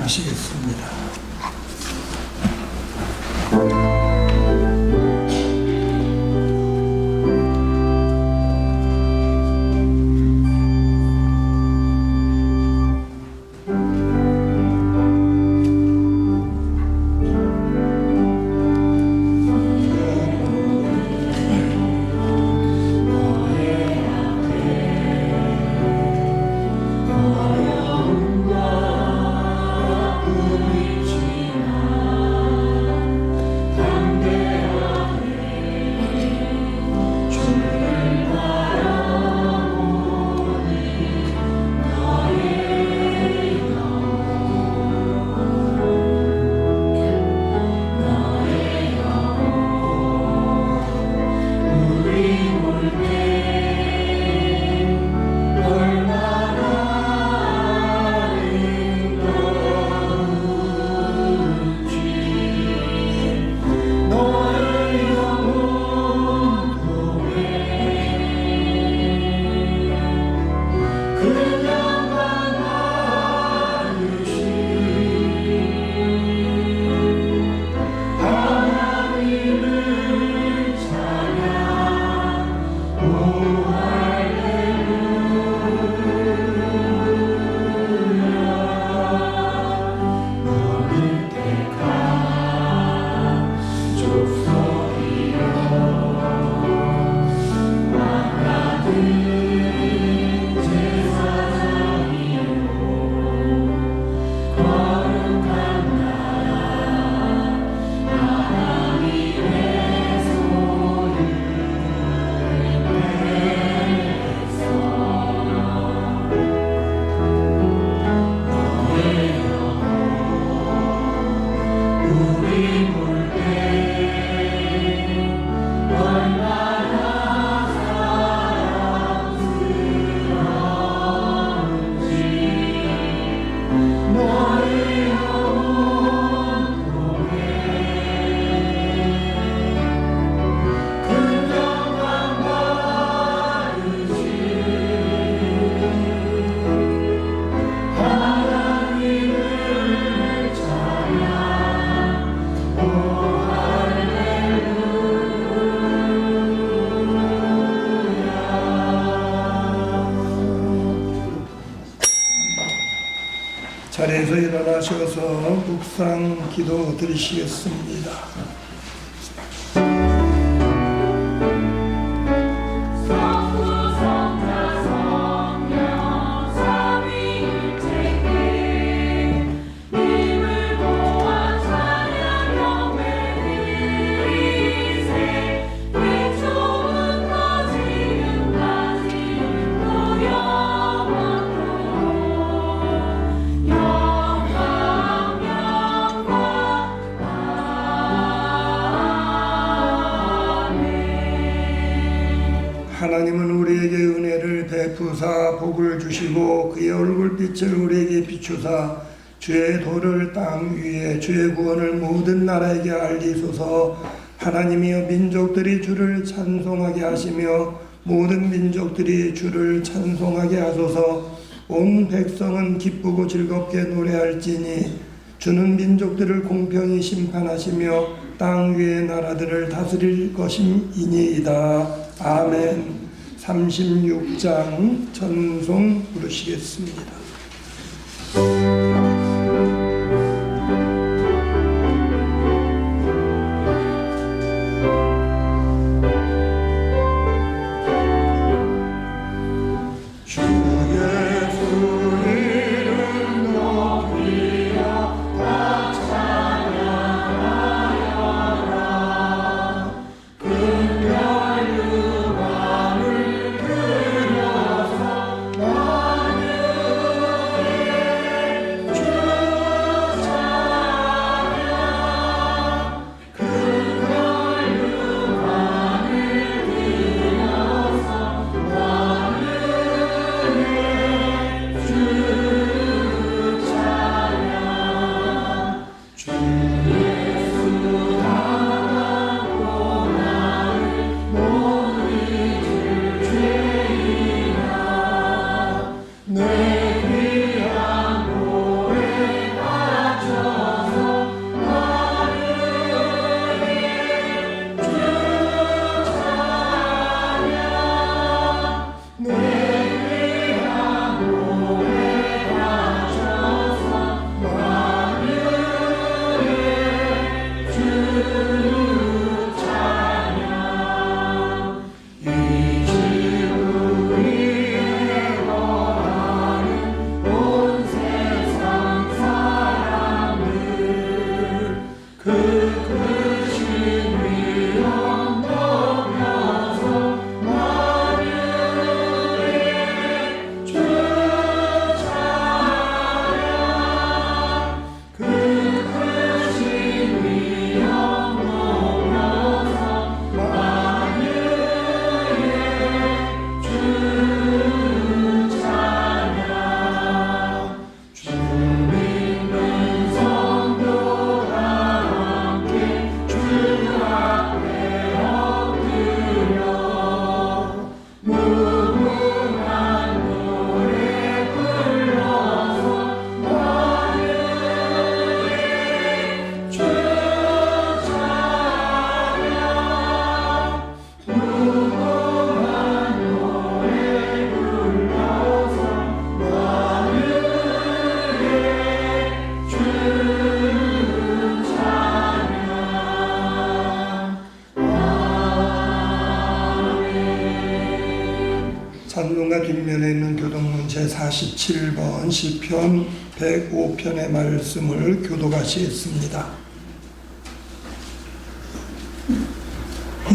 하시겠습니다. 자리에서 일어나셔서 묵상 기도 드리시겠습니다. 하나님은 우리에게 은혜를 베푸사 복을 주시고 그의 얼굴빛을 우리에게 비추사 주의 도를 땅 위에 주의 구원을 모든 나라에게 알리소서. 하나님이여 민족들이 주를 찬송하게 하시며 모든 민족들이 주를 찬송하게 하소서. 온 백성은 기쁘고 즐겁게 노래할지니 주는 민족들을 공평히 심판하시며 땅 위의 나라들을 다스릴 것임이니이다. 아멘. 36장 찬송 부르시겠습니다. 산문과 뒷면에 있는 교독문 제47번 시편 105편의 말씀을 교독하시겠습니다.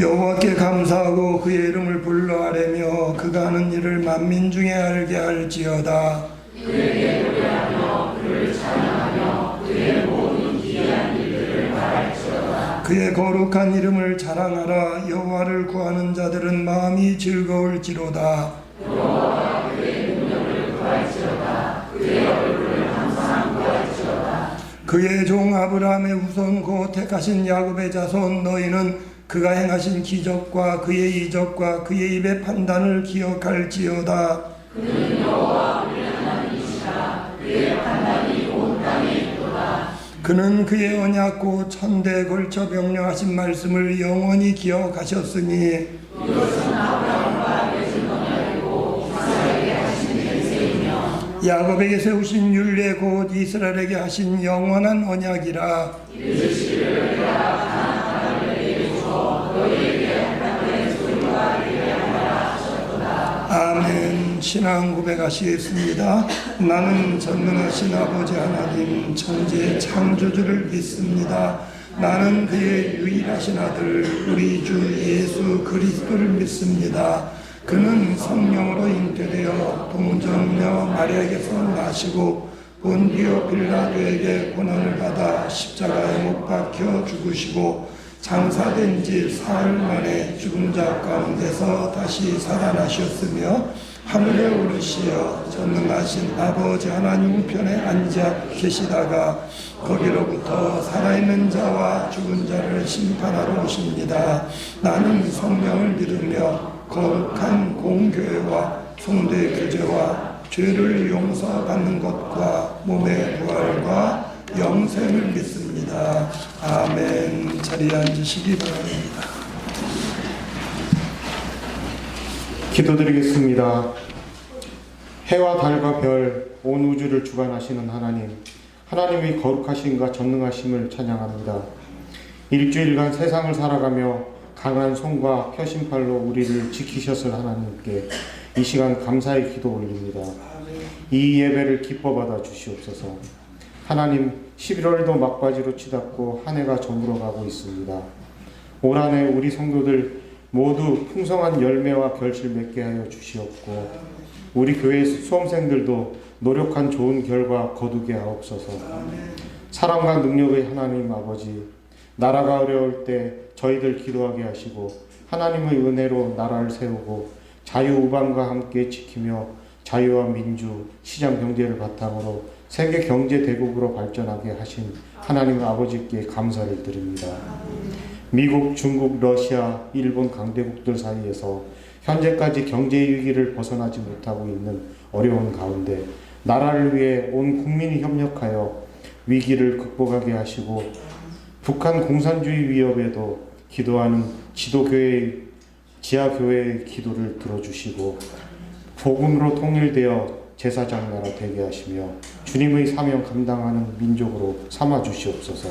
여호와께 감사하고 그의 이름을 불러 아뢰며 그가 하는 일을 만민 중에 알게 할지어다. 그에게 노래하며 그를 찬양하며 그의 모든 기이한 일들을 말할지어다. 그의 거룩한 이름을 자랑하라. 여호와를 구하는 자들은 마음이 즐거울지로다. 여호와가 그의 능력을 구할지어다. 그의 얼굴을 항상 구할지어다. 그의 종 아브라함의 후손 곧 택하신 야곱의 자손 너희는 그가 행하신 기적과 그의 이적과 그의 입의 판단을 기억할지어다. 그는 여호와 우리 하나님이시라. 그의 판단이 온 땅에 있도다. 그는 그의 언약 곧 천대에 걸쳐 명령하신 말씀을 영원히 기억하셨으니 이것은 아브라함과 맺은 언약이고 이스라엘에게 하신 맹세이며 야곱에게 세우신 율례 곧 이스라엘에게 하신 영원한 언약이라. 이르시기를 내가 가나안 땅을 내게 주어 너희에게 한땅의 소유가 되게 하리라 하셨도다. 아멘. 신앙 고백하시겠습니다. 나는 전능하신 아버지 하나님 천지의 창조주를 믿습니다. 나는 그의 유일하신 아들 우리 주 예수 그리스도를 믿습니다. 그는 성령으로 잉태되어 동정녀 마리아에게서 나시고 본디오 빌라도에게 고난을 받아 십자가에 못 박혀 죽으시고 장사된 지 사흘 만에 죽은 자 가운데서 다시 살아나셨으며 하늘에 오르시어 전능하신 아버지 하나님 우편에 앉아 계시다가 거기로부터 살아있는 자와 죽은 자를 심판하러 오십니다. 나는 성령을 믿으며 거룩한 공교회와 성도의 교제와 죄를 용서받는 것과 몸의 부활과 영생을 믿습니다. 아멘. 자리에 앉으시기 바랍니다. 기도드리겠습니다. 해와 달과 별, 온 우주를 주관하시는 하나님, 하나님의 거룩하심과 전능하심을 찬양합니다. 일주일간 세상을 살아가며 강한 손과 펴신 팔로 우리를 지키셨을 하나님께 이 시간 감사의 기도 올립니다. 이 예배를 기뻐 받아 주시옵소서. 하나님, 11월도 막바지로 치닫고 한 해가 저물어가고 있습니다. 올 한 해 우리 성도들 모두 풍성한 열매와 결실 맺게 하여 주시옵고 우리 교회 수험생들도 노력한 좋은 결과 거두게 하옵소서. 사랑과 능력의 하나님 아버지, 나라가 어려울 때 저희들 기도하게 하시고 하나님의 은혜로 나라를 세우고 자유우방과 함께 지키며 자유와 민주, 시장 경제를 바탕으로 세계 경제 대국으로 발전하게 하신 하나님 아버지께 감사를 드립니다. 미국, 중국, 러시아, 일본 강대국들 사이에서 현재까지 경제 위기를 벗어나지 못하고 있는 어려운 가운데 나라를 위해 온 국민이 협력하여 위기를 극복하게 하시고 북한 공산주의 위협에도 기도하는 지도교회의 지하교회의 기도를 들어주시고 복음으로 통일되어 제사장 나라 되게 하시며 주님의 사명 감당하는 민족으로 삼아 주시옵소서.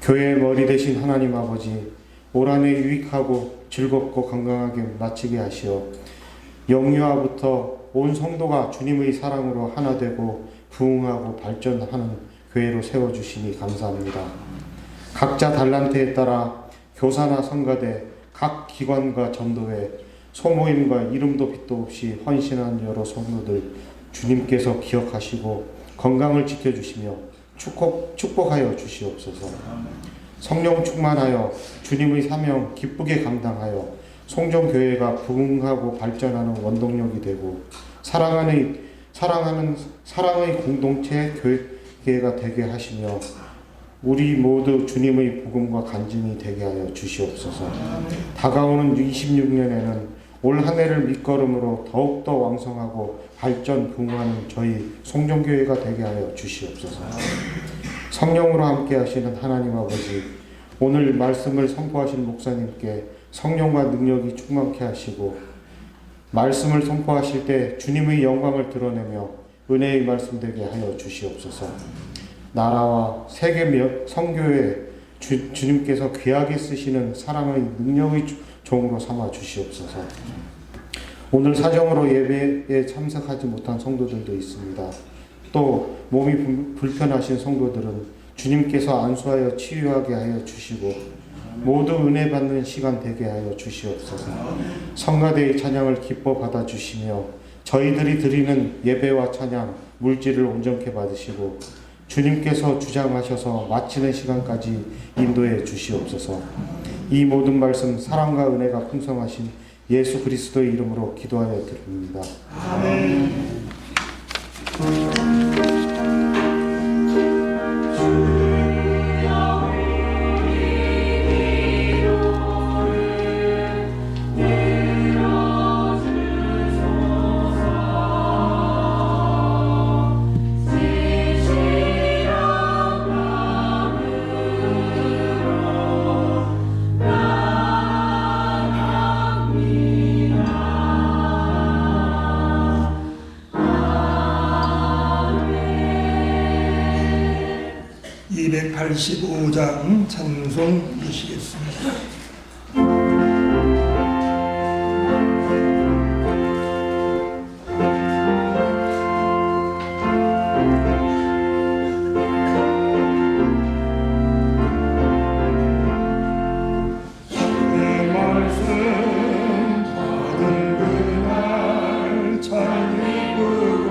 교회의 머리 되신 하나님 아버지, 올 한 해 유익하고 즐겁고 건강하게 마치게 하시어 영유아부터 온 성도가 주님의 사랑으로 하나 되고 부흥하고 발전하는 교회로 세워주시니 감사합니다. 각자 달란트에 따라 교사나 성가대, 각 기관과 전도회, 소모임과 이름도 빛도 없이 헌신한 여러 성도들 주님께서 기억하시고 건강을 지켜주시며 축복하여 주시옵소서. 성령 충만하여 주님의 사명 기쁘게 감당하여 송정교회가 부흥하고 발전하는 원동력이 되고 사랑의 공동체 교회가 되게 하시며 우리 모두 주님의 복음과 간증이 되게 하여 주시옵소서. 다가오는 26년에는 올 한 해를 밑거름으로 더욱더 왕성하고 발전 부흥하는 저희 송정교회가 되게 하여 주시옵소서. 성령으로 함께 하시는 하나님 아버지, 오늘 말씀을 선포하신 목사님께 성령과 능력이 충만케 하시고 말씀을 선포하실 때 주님의 영광을 드러내며 은혜의 말씀 되게 하여 주시옵소서. 나라와 세계 성교회 주님께서 귀하게 쓰시는 사랑의 능력의 종으로 삼아 주시옵소서. 오늘 사정으로 예배에 참석하지 못한 성도들도 있습니다. 또 몸이 불편하신 성도들은 주님께서 안수하여 치유하게 하여 주시고 모두 은혜 받는 시간 되게 하여 주시옵소서. 성가대의 찬양을 기뻐 받아 주시며 저희들이 드리는 예배와 찬양 물질을 온전케 받으시고 주님께서 주장하셔서 마치는 시간까지 인도해 주시옵소서. 이 모든 말씀 사랑과 은혜가 풍성하신 예수 그리스도의 이름으로 기도하여 드립니다. 아멘. (285장) 찬송 주시겠습니다. 주의 말씀 받은 그날 참 기쁘고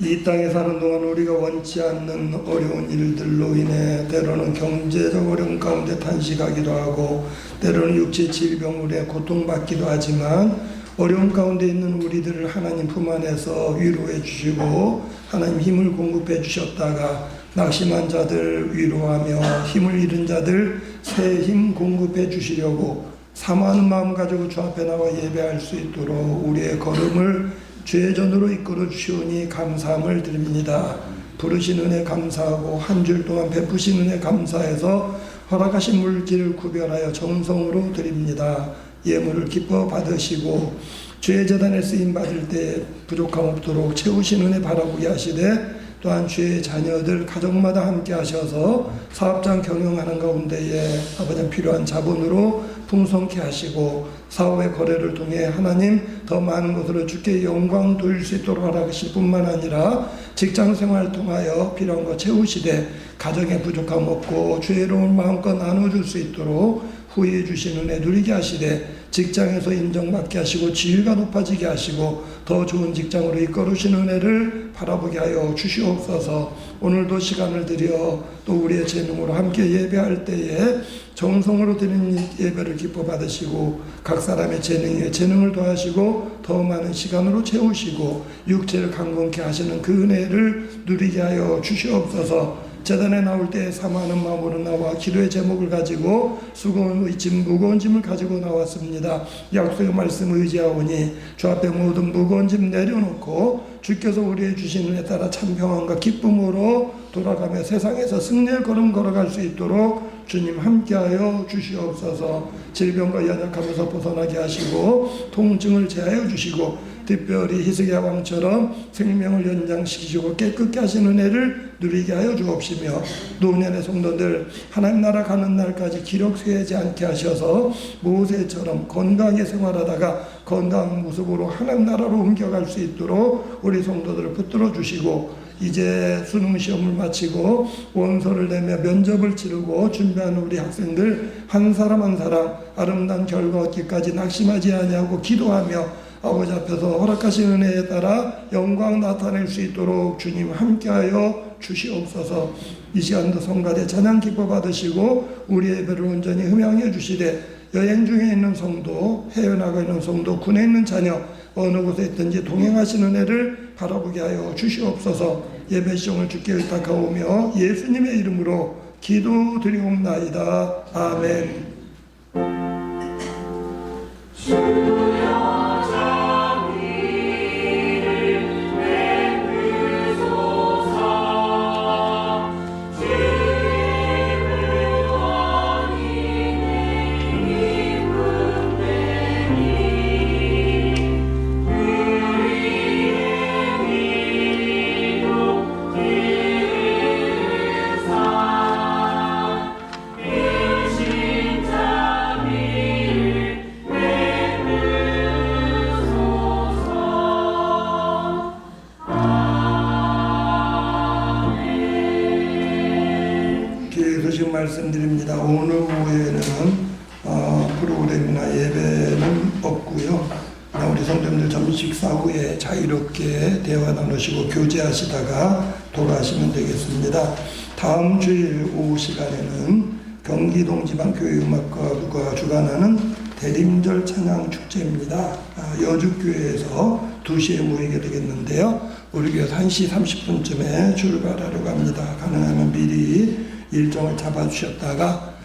이 땅에 사는 동안 우리가 원치 않는 어려운 일들로 인해 때로는 경제적 어려움 가운데 탄식하기도 하고 때로는 육체 질병으로 인해 고통받기도 하지만 어려움 가운데 있는 우리들을 하나님 품 안에서 위로해 주시고 하나님 힘을 공급해 주셨다가 낙심한 자들 위로하며 힘을 잃은 자들 새 힘 공급해 주시려고 사모하는 마음 가지고 주 앞에 나와 예배할 수 있도록 우리의 걸음을 주의 전으로 이끌어 주시오니 감사함을 드립니다. 부르신 은혜 감사하고 한 줄 동안 베푸신 은혜 감사해서 허락하신 물질을 구별하여 정성으로 드립니다. 예물을 기뻐 받으시고 주의 제단에 쓰임 받을 때 부족함 없도록 채우신 은혜 바라보게 하시되 또한 주의 자녀들 가정마다 함께 하셔서 사업장 경영하는 가운데에 아버지 필요한 자본으로 풍성케 하시고 사업의 거래를 통해 하나님 더 많은 것으로 주께 영광 돌릴 수 있도록 허락하실 뿐만 아니라 직장 생활을 통하여 필요한 것 채우시되 가정의 부족함 없고 죄로운 마음껏 나눠줄 수 있도록 후회해 주신 은혜 누리게 하시되 직장에서 인정받게 하시고 지위가 높아지게 하시고 더 좋은 직장으로 이끌으신 은혜를 바라보게 하여 주시옵소서. 오늘도 시간을 들여 또 우리의 재능으로 함께 예배할 때에 정성으로 드리는 예배를 기뻐 받으시고 각 사람의 재능에 재능을 더하시고 더 많은 시간으로 채우시고 육체를 강건케 하시는 그 은혜를 누리게 하여 주시옵소서. 제단에 나올 때 사모하는 마음으로 나와 기도의 제목을 가지고 무거운 짐을 가지고 나왔습니다. 약속의 말씀 의지하오니 주 앞에 모든 무거운 짐 내려놓고 주께서 우리의 주신 은혜 따라 참 평안과 기쁨으로 돌아가며 세상에서 승리의 걸음 걸어갈 수 있도록 주님 함께하여 주시옵소서. 질병과 연약함에서 벗어나게 하시고 통증을 제하여 주시고 특별히 희석의 왕처럼 생명을 연장시키시고 깨끗게 하신 은혜를 누리게 하여 주옵시며 노년의 성도들 하나님 나라 가는 날까지 기력 쇠하지 않게 하셔서 모세처럼 건강하게 생활하다가 건강한 모습으로 하나님 나라로 옮겨갈 수 있도록 우리 성도들을 붙들어 주시고 이제 수능 시험을 마치고 원서를 내며 면접을 치르고 준비하는 우리 학생들 한 사람 한 사람 아름다운 결과 얻기까지 낙심하지 아니하고 기도하며 아버지 앞에서 허락하신 은혜에 따라 영광 나타낼 수 있도록 주님 함께하여 주시옵소서. 이 시간도 성가대 찬양 기뻐 받으시고 우리의 예배를 온전히 흠양해 주시되 여행 중에 있는 성도, 해외 나가 있는 성도, 군에 있는 자녀 어느 곳에 있든지 동행하시는 은혜를 바라보게 하여 주시옵소서. 예배 시종을 주께 의탁하오며 예수님의 이름으로 기도드리옵나이다. 아멘. 말씀드립니다. 오늘 오후에는 프로그램이나 예배는 없고요. 우리 성도님들 점심 식사 후에 자유롭게 대화 나누시고 교제하시다가 돌아가시면 되겠습니다. 다음 주일 오후 시간에는 경기동지방교회음악과부가 주관하는 대림절 찬양 축제입니다. 여주교회에서 2시에 모이게 되겠는데요. 우리 교회에서 1시 30분쯤에 출발하려고 합니다. 가능하면 미리 일정을 잡아주셨다가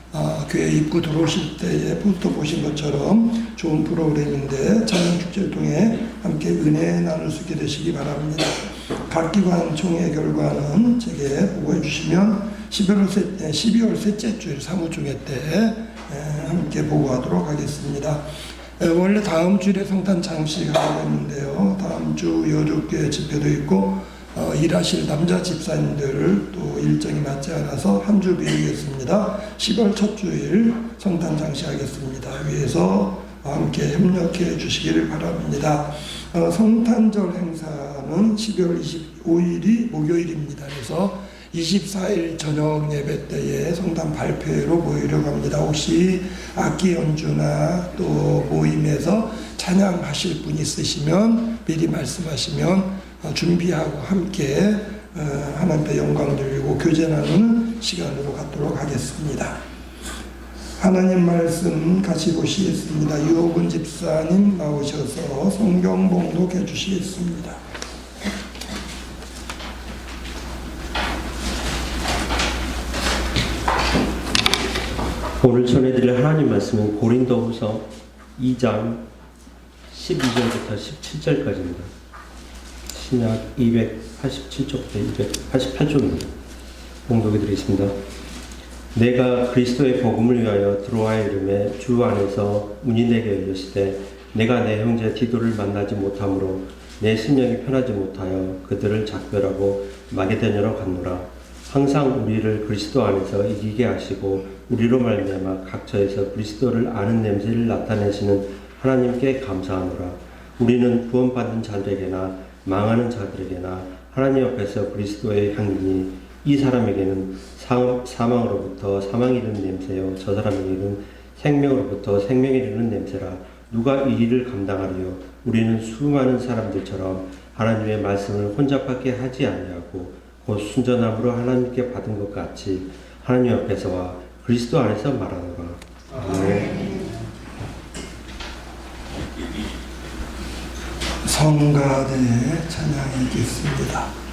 교회 입구 들어오실 때에 포스터 보신 것처럼 좋은 프로그램인데 찬양축제를 통해 함께 은혜 나눌 수 있게 되시기 바랍니다. 각 기관 총회 결과는 제게 보고해 주시면 12월 셋째 주일 사무총회 때 함께 보고하도록 하겠습니다. 원래 다음 주일에 성탄 장식하고 있는데요. 다음 주 여주교회 집회도 있고 일하실 남자 집사님들 또 일정이 맞지 않아서 한 주 미루겠습니다. 10월 첫 주일 성탄 장식하겠습니다. 위에서 함께 협력해 주시기를 바랍니다. 성탄절 행사는 12월 25일이 목요일입니다. 그래서 24일 저녁 예배 때에 성탄 발표회로 모이려고 합니다. 혹시 악기 연주나 또 모임에서 찬양하실 분 있으시면 미리 말씀하시면 준비하고 함께 하나님께 영광 돌리고 교제 나누는 시간으로 갖도록 하겠습니다. 하나님 말씀 같이 보시겠습니다. 유호근 집사님 나오셔서 성경 봉독해 주시겠습니다. 오늘 전해드릴 하나님 말씀은 고린도후서 2장 12절부터 17절까지입니다. 신약 287쪽부터 288쪽입니다. 봉독해 드리겠습니다. 내가 그리스도의 복음을 위하여 드로아의 이름에 주 안에서 문이 내게 열렸으되 내가 내 형제 디도를 만나지 못하므로 내 심령이 편하지 못하여 그들을 작별하고 마게도냐로 갔노라. 항상 우리를 그리스도 안에서 이기게 하시고 우리로 말미암아 각처에서 그리스도를 아는 냄새를 나타내시는 하나님께 감사하노라. 우리는 구원받은 자들에게나 망하는 자들에게나 하나님 앞에서 그리스도의 향기니 이 사람에게는 사망으로부터 사망이 이르는 냄새요 저 사람에게는 생명으로부터 생명이 이르는 냄새라. 누가 이 일을 감당하리요? 우리는 수많은 사람들처럼 하나님의 말씀을 혼잡하게 하지 아니하고 곧 순전함으로 하나님께 받은 것 같이 하나님 앞에서와 그리스도 안에서 말하노라. 아멘. 성가대의 찬양이 있겠습니다.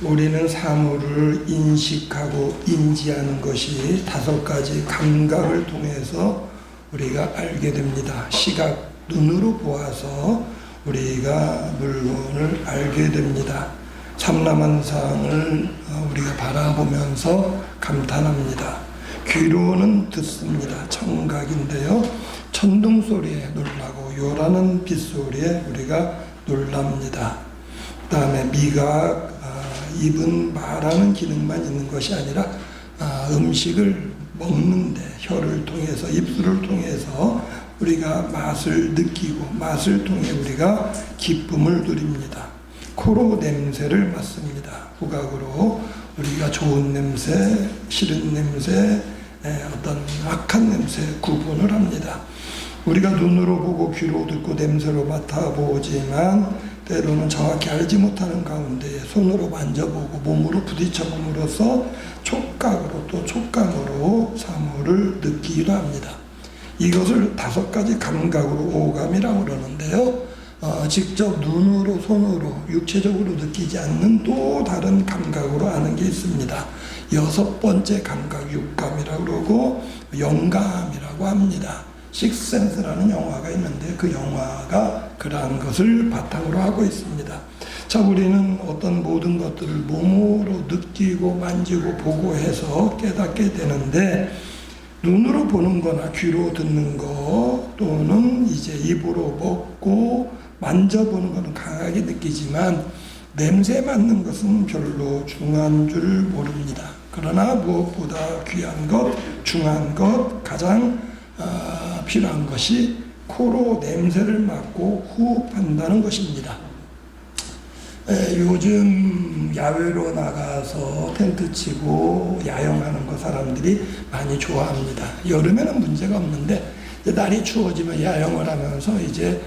우리는 사물을 인식하고 인지하는 것이 5가지 감각을 통해서 우리가 알게 됩니다. 시각, 눈으로 보아서 우리가 물건을 알게 됩니다. 삼라만상을 우리가 바라보면서 감탄합니다. 귀로는 듣습니다. 청각인데요. 천둥 소리에 놀라고 요란한 빗소리에 우리가 놀랍니다. 그 다음에 미각, 입은 말하는 기능만 있는 것이 아니라 음식을 먹는데 혀를 통해서 입술을 통해서 우리가 맛을 느끼고 맛을 통해 우리가 기쁨을 누립니다. 코로 냄새를 맡습니다. 후각으로 우리가 좋은 냄새, 싫은 냄새, 어떤 악한 냄새 구분을 합니다. 우리가 눈으로 보고 귀로 듣고 냄새로 맡아보지만 때로는 정확히 알지 못하는 가운데 손으로 만져보고 몸으로 부딪혀봄으로써 촉각으로 또 촉감으로 사물을 느끼기도 합니다. 이것을 5가지 감각으로 오감이라고 그러는데요. 직접 눈으로 손으로 육체적으로 느끼지 않는 또 다른 감각으로 아는 게 있습니다. 6번째 감각 육감이라고 그러고 영감이라고 합니다. 식스센스라는 영화가 있는데 그 영화가 그러한 것을 바탕으로 하고 있습니다. 자, 우리는 어떤 모든 것들을 몸으로 느끼고 만지고 보고 해서 깨닫게 되는데 눈으로 보는 거나 귀로 듣는 거 또는 이제 입으로 먹고 만져보는 거는 강하게 느끼지만 냄새 맡는 것은 별로 중요한 줄 모릅니다. 그러나 무엇보다 귀한 것, 중요한 것, 가장 필요한 것이 코로 냄새를 맡고 호흡한다는 것입니다. 요즘 야외로 나가서 텐트 치고 야영하는 거 사람들이 많이 좋아합니다. 여름에는 문제가 없는데 날이 추워지면 야영을 하면서 이제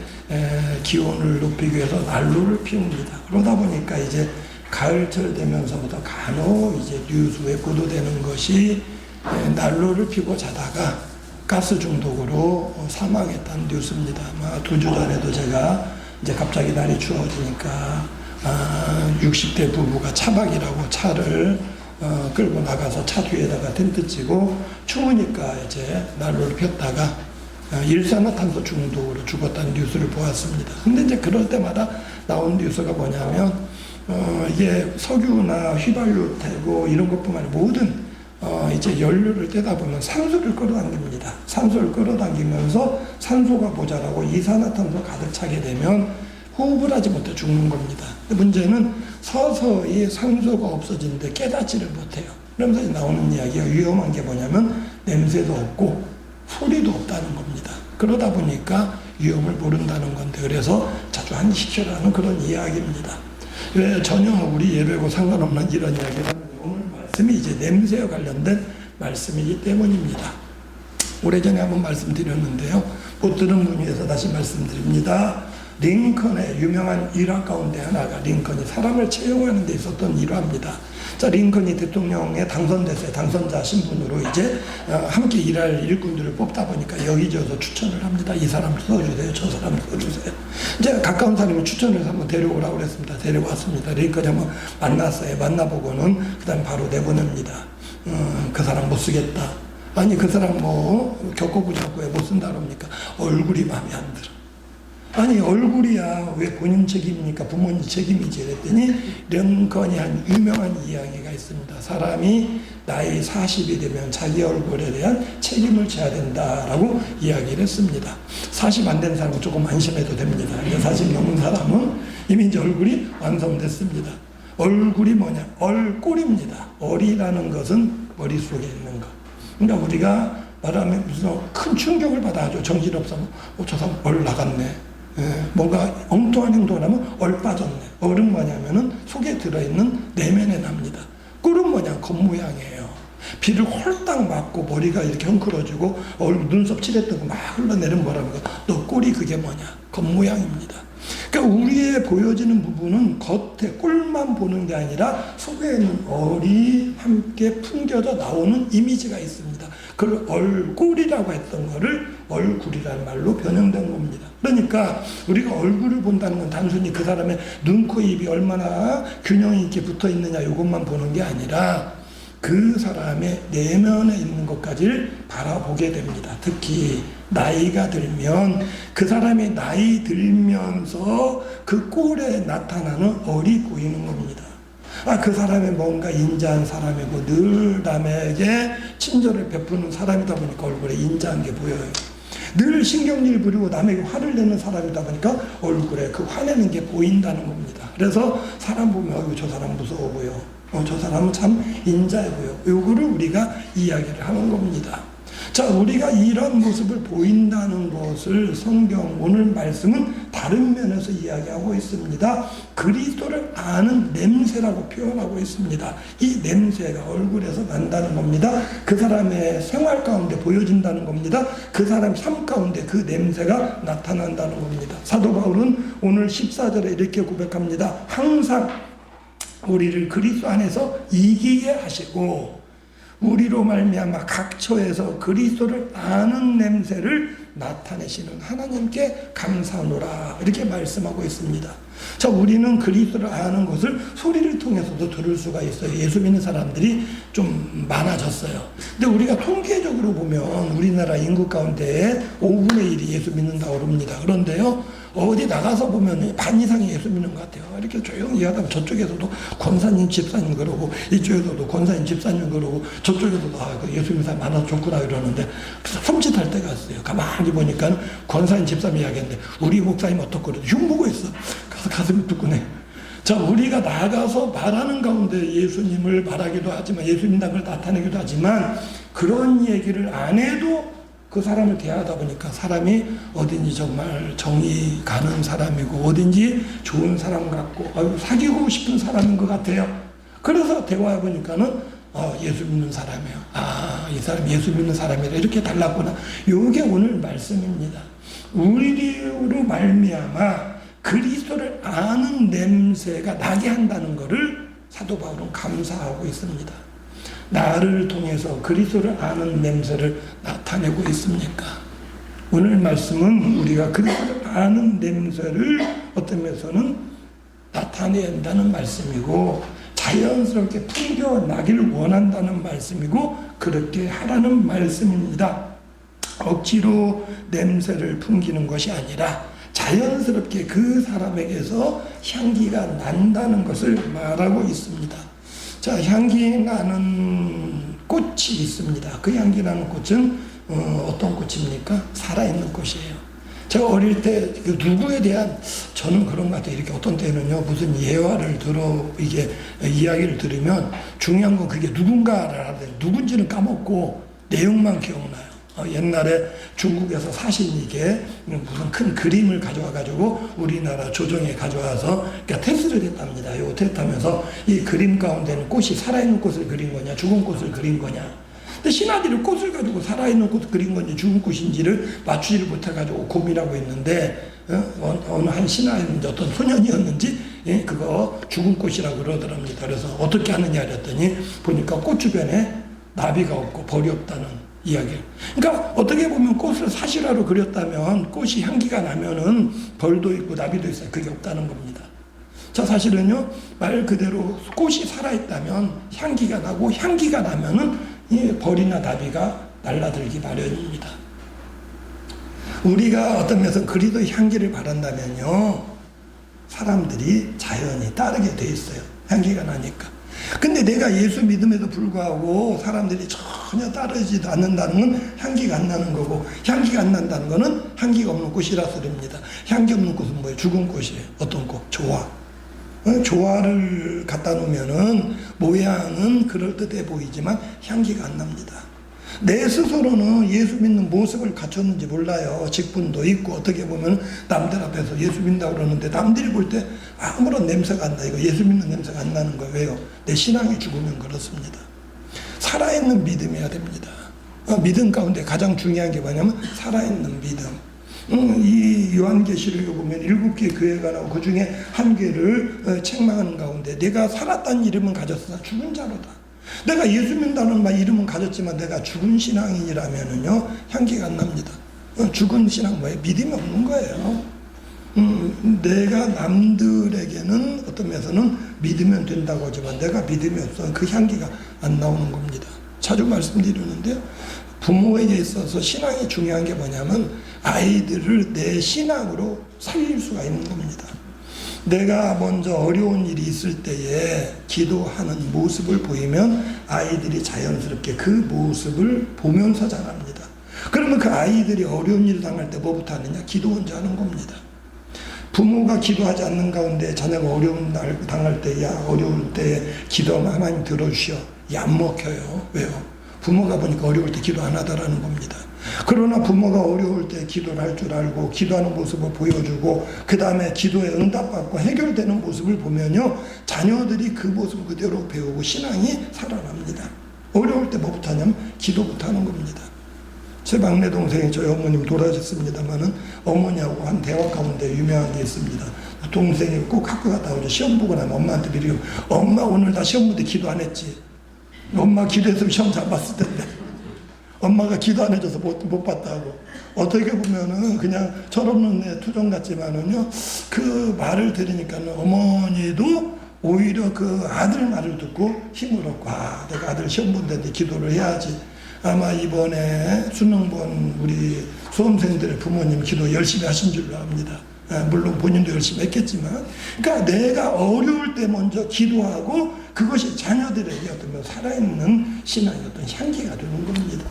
기온을 높이기 위해서 난로를 피웁니다. 그러다 보니까 이제 가을철 되면서부터 간혹 이제 뉴스에 보도되는 것이 난로를 피고 자다가 가스 중독으로 사망했다는 뉴스입니다. 아마 2주 전에도 제가 이제 갑자기 날이 추워지니까 60대 부부가 차박이라고 차를 끌고 나가서 차 뒤에다가 텐트 치고 추우니까 이제 난로를 폈다가 일산화탄소 중독으로 죽었다는 뉴스를 보았습니다. 근데 이제 그럴 때마다 나온 뉴스가 뭐냐면 이게 석유나 휘발유 태고 이런 것뿐만 아니라 모든 이제 연료를 떼다 보면 산소를 끌어당깁니다. 산소를 끌어당기면서 산소가 모자라고 이산화탄소 가득 차게 되면 호흡을 하지 못해 죽는 겁니다. 문제는 서서히 산소가 없어지는데 깨닫지를 못해요. 그러면서 나오는 이야기가 위험한 게 뭐냐면 냄새도 없고 소리도 없다는 겁니다. 그러다 보니까 위험을 모른다는 건데 그래서 자주 한시켜라는 그런 이야기입니다. 왜 전혀 우리 예배하고 상관없는 이런 이야기를 하는데 오늘 말씀이 이제 냄새와 관련된 말씀이기 때문입니다. 오래전에 한번 말씀드렸는데요. 못 들은 분 위해서 다시 말씀드립니다. 링컨의 유명한 일화 가운데 하나가 링컨이 사람을 채용하는 데 있었던 일화입니다. 자, 링컨이 대통령에 당선됐어요. 당선자 신분으로 이제 함께 일할 일꾼들을 뽑다 보니까 여기저기서 추천을 합니다. 이 사람 써주세요. 저 사람 써주세요. 이제 가까운 사람이 추천해서 한번 데려오라고 그랬습니다. 데려왔습니다. 링컨이 한번 만났어요. 만나보고는 그 다음에 바로 내보냅니다. 그 사람 못 쓰겠다. 아니 그 사람 뭐 겪어보자고 왜 못 쓴다 그럽니까? 얼굴이 마음에 안 들어. 아니 얼굴이야 왜 본인 책임입니까? 부모님 책임이지. 그랬더니 링컨이 한 유명한 이야기가 있습니다. 사람이 나이 40이 되면 자기 얼굴에 대한 책임을 져야 된다라고 이야기를 했습니다. 40 안 된 사람은 조금 안심해도 됩니다. 40 넘은 사람은 이미 이제 얼굴이 완성됐습니다. 얼굴이 뭐냐? 얼꼴입니다. 얼이라는 것은 머릿속에 있는 것. 그러니까 우리가 말하면 무슨 큰 충격을 받아가지고 정신없으면 저 사람 얼 나갔네. 뭔가 엉뚱한 행동을 하면 얼 빠졌네. 얼은 뭐냐면은 속에 들어있는 내면에 납니다. 꿀은 뭐냐? 겉모양이에요. 비를 홀딱 맞고 머리가 이렇게 헝클어지고 눈썹 칠했던 거 막 흘러내리는 거라는 거. 너 꿀이 그게 뭐냐? 겉모양입니다. 그러니까 우리의 보여지는 부분은 겉에 꿀만 보는 게 아니라 속에 있는 얼이 함께 풍겨져 나오는 이미지가 있습니다. 그걸 얼굴이라고 했던 거를 얼굴이라는 말로 변형된 겁니다. 그러니까 우리가 얼굴을 본다는 건 단순히 그 사람의 눈, 코, 입이 얼마나 균형 있게 붙어 있느냐 이것만 보는 게 아니라 그 사람의 내면에 있는 것까지를 바라보게 됩니다. 특히 나이가 들면 그 사람의 나이 들면서 그 꼴에 나타나는 얼이 보이는 겁니다. 그 사람이 뭔가 인자한 사람이고 늘 남에게 친절을 베푸는 사람이다 보니까 얼굴에 인자한 게 보여요. 늘 신경질 부리고 남에게 화를 내는 사람이다 보니까 얼굴에 그 화내는 게 보인다는 겁니다. 그래서 사람 보면 저 사람 무서워 보여. 저 사람은 참 인자해 보여. 요거를 우리가 이야기를 하는 겁니다. 자, 우리가 이런 모습을 보인다는 것을 성경 오늘 말씀은 다른 면에서 이야기하고 있습니다. 그리스도를 아는 냄새라고 표현하고 있습니다. 이 냄새가 얼굴에서 난다는 겁니다. 그 사람의 생활 가운데 보여진다는 겁니다. 그 사람 삶 가운데 그 냄새가 나타난다는 겁니다. 사도 바울은 오늘 14절에 이렇게 고백합니다. 항상 우리를 그리스도 안에서 이기게 하시고 우리로 말미암아 각처에서 그리스도를 아는 냄새를 나타내시는 하나님께 감사하노라, 이렇게 말씀하고 있습니다. 자, 우리는 그리스도를 아는 것을 소리를 통해서도 들을 수가 있어요. 예수 믿는 사람들이 좀 많아졌어요. 근데 우리가 통계적으로 보면 우리나라 인구 가운데 5분의 1이 예수 믿는다고 그럽니다. 그런데요, 어디 나가서 보면 반 이상이 예수 믿는 것 같아요. 이렇게 조용히 하다가 저쪽에서도 권사님 집사님 그러고, 이쪽에서도 권사님 집사님 그러고, 저쪽에서도 예수 믿는 사람 많아서 좋구나 이러는데 섬찟할 때가 있어요. 가만히 보니까 권사님 집사님 이야기하는데 우리 목사님 어떻고 그래도 흉보고 있어. 가서 가슴이 두근해. 자, 우리가 나가서 말하는 가운데 예수님을 말하기도 하지만, 예수 믿는다는 걸 나타내기도 하지만, 그런 얘기를 안 해도 그 사람을 대하다 보니까 사람이 어딘지 정말 정이 가는 사람이고 어딘지 좋은 사람 같고 사귀고 싶은 사람인 것 같아요. 그래서 대화해 보니까는 예수 믿는 사람이에요. 이 사람 예수 믿는 사람이라 이렇게 달랐구나. 이게 오늘 말씀입니다. 우리로 말미암아 그리스도를 아는 냄새가 나게 한다는 것을 사도 바울은 감사하고 있습니다. 나를 통해서 그리스도를 아는 냄새를 나타내고 있습니까? 오늘 말씀은 우리가 그리스도를 아는 냄새를 어떤 면에서는 나타내야 한다는 말씀이고, 자연스럽게 풍겨나기를 원한다는 말씀이고, 그렇게 하라는 말씀입니다. 억지로 냄새를 풍기는 것이 아니라 자연스럽게 그 사람에게서 향기가 난다는 것을 말하고 있습니다. 자, 향기 나는 꽃이 있습니다. 그 향기 나는 꽃은 어떤 꽃입니까? 살아있는 꽃이에요. 제가 어릴 때 그 누구에 대한, 저는 그런 것 같아요. 이렇게 어떤 때는요, 무슨 예화를 이게 이야기를 들으면 중요한 건 그게 누군가를 알아요. 누군지는 까먹고 내용만 기억나요. 옛날에 중국에서 사신이게 무슨 큰 그림을 가져와가지고 우리나라 조정에 가져와서 그러니까 테스트를 했답니다. 요 테스트하면서 이 그림 가운데는 꽃이 살아있는 꽃을 그린 거냐, 죽은 꽃을 그린 거냐. 근데 신하들이 꽃을 가지고 살아있는 꽃을 그린 건지 죽은 꽃인지를 맞추지를 못해가지고 고민하고 있는데, 어느 한 신하였는지 어떤 소년이었는지, 그거 죽은 꽃이라고 그러더랍니다. 그래서 어떻게 하느냐 그랬더니 보니까 꽃 주변에 나비가 없고 벌이 없다는 이야기. 그러니까 어떻게 보면 꽃을 사실화로 그렸다면 꽃이 향기가 나면은 벌도 있고 나비도 있어요. 그게 없다는 겁니다. 자, 사실은요, 말 그대로 꽃이 살아있다면 향기가 나고, 향기가 나면은 이 벌이나 나비가 날아들기 마련입니다. 우리가 어떤 면에서 그리스도의 향기를 바란다면요, 사람들이 자연히 따르게 돼 있어요. 향기가 나니까. 근데 내가 예수 믿음에도 불구하고 사람들이 전혀 따르지도 않는다는 건 향기가 안 나는 거고, 향기가 안 난다는 거는 향기가 없는 꽃이라 소리입니다. 향기 없는 꽃은 뭐예요? 죽은 꽃이에요. 어떤 꽃? 조화. 조화를 갖다 놓으면은 모양은 그럴듯해 보이지만 향기가 안 납니다. 내 스스로는 예수 믿는 모습을 갖췄는지 몰라요. 직분도 있고, 어떻게 보면 남들 앞에서 예수 믿는다고 그러는데 남들이 볼 때 아무런 냄새가 안 나. 이거 예수 믿는 냄새가 안 나는 거예요. 왜요? 내 신앙이 죽으면 그렇습니다. 살아있는 믿음이어야 됩니다. 믿음 가운데 가장 중요한 게 뭐냐면 살아있는 믿음. 이 요한계시록에 보면 7개 교회가 나오고 그 중에 한 개를 책망하는 가운데, 내가 살았다는 이름은 가졌으나 죽은 자로다. 내가 예수 믿는다는 말 이름은 가졌지만 내가 죽은 신앙인이라면은요, 향기가 안 납니다. 죽은 신앙 뭐예요? 믿음이 없는 거예요. 내가 남들에게는 어떤 면에서는 믿으면 된다고 하지만 내가 믿음이 없으면 그 향기가 안 나오는 겁니다. 자주 말씀드리는데요, 부모에게 있어서 신앙이 중요한 게 뭐냐면 아이들을 내 신앙으로 살릴 수가 있는 겁니다. 내가 먼저 어려운 일이 있을 때에 기도하는 모습을 보이면 아이들이 자연스럽게 그 모습을 보면서 자랍니다. 그러면 그 아이들이 어려운 일을 당할 때 뭐부터 하느냐? 기도 먼저 하는 겁니다. 부모가 기도하지 않는 가운데 자녀가 어려운 날 당할 때, 어려울 때 기도하면 하나님 들어주시오. 안 먹혀요. 왜요? 부모가 보니까 어려울 때 기도 안 하더라는 겁니다. 그러나 부모가 어려울 때 기도를 할 줄 알고 기도하는 모습을 보여주고 그 다음에 기도에 응답받고 해결되는 모습을 보면요, 자녀들이 그 모습을 그대로 배우고 신앙이 살아납니다. 어려울 때 뭐부터 하냐면 기도부터 하는 겁니다. 제 막내 동생이 저희 어머님 돌아가셨습니다만은 어머니하고 한 대화 가운데 유명한 게 있습니다. 동생이 꼭 학교 갔다 오죠. 시험 보고 나면 엄마한테 미리고, 엄마 오늘 다 시험 볼 때 기도 안 했지? 엄마 기도했으면 시험 잘 봤을 텐데 엄마가 기도 안 해줘서 못 봤다고. 어떻게 보면은 그냥 철없는 애 투정 같지만은요, 그 말을 들으니까는 어머니도 오히려 그 아들 말을 듣고 힘을 얻고, 아, 내가 아들 시험 본다는데 기도를 해야지. 아마 이번에 수능 본 우리 수험생들의 부모님 기도 열심히 하신 줄로 압니다. 물론 본인도 열심히 했겠지만, 그러니까 내가 어려울 때 먼저 기도하고 그것이 자녀들에게 어떤 살아있는 신앙의 어떤 향기가 되는 겁니다.